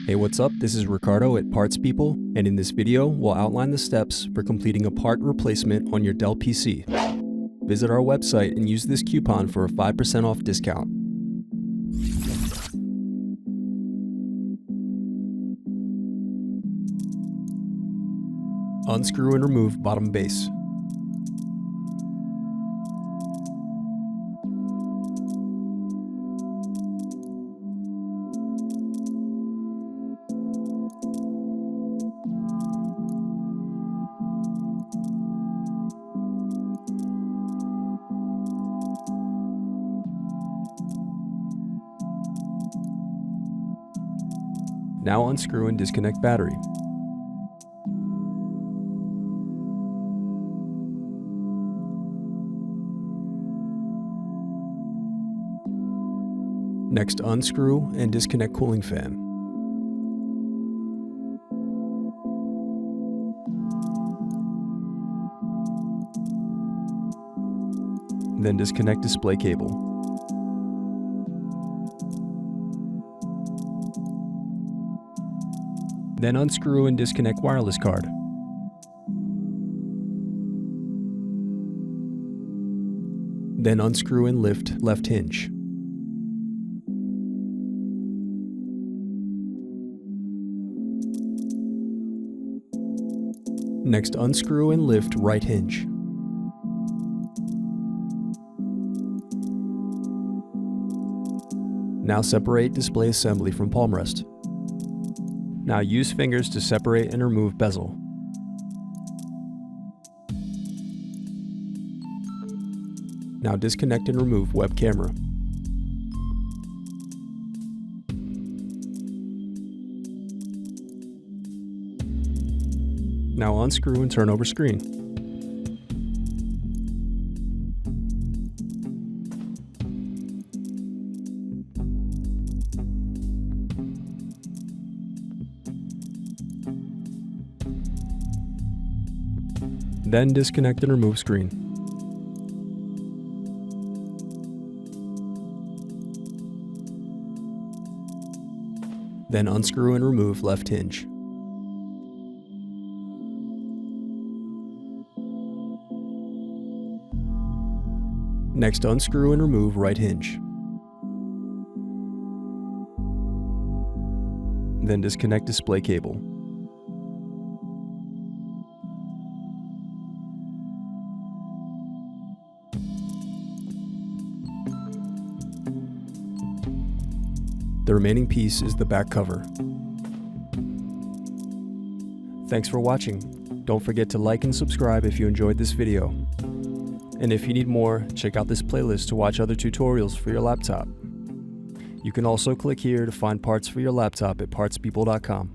Hey, what's up? This is Ricardo at Parts People, and in this video, we'll outline the steps for completing a part replacement on your Dell PC. Visit our website and use this coupon for a 5% off discount. Unscrew and remove bottom base. Now unscrew and disconnect battery. Next, unscrew and disconnect cooling fan. Then disconnect display cable. Then unscrew and disconnect wireless card. Then unscrew and lift left hinge. Next, unscrew and lift right hinge. Now separate display assembly from palm rest. Now use fingers to separate and remove bezel. Now disconnect and remove web camera. Now unscrew and turn over screen. Then disconnect and remove screen. Then unscrew and remove left hinge. Next, unscrew and remove right hinge. Then disconnect display cable. The remaining piece is the back cover. Thanks for watching. Don't forget to like and subscribe if you enjoyed this video. And if you need more, check out this playlist to watch other tutorials for your laptop. You can also click here to find parts for your laptop at partspeople.com.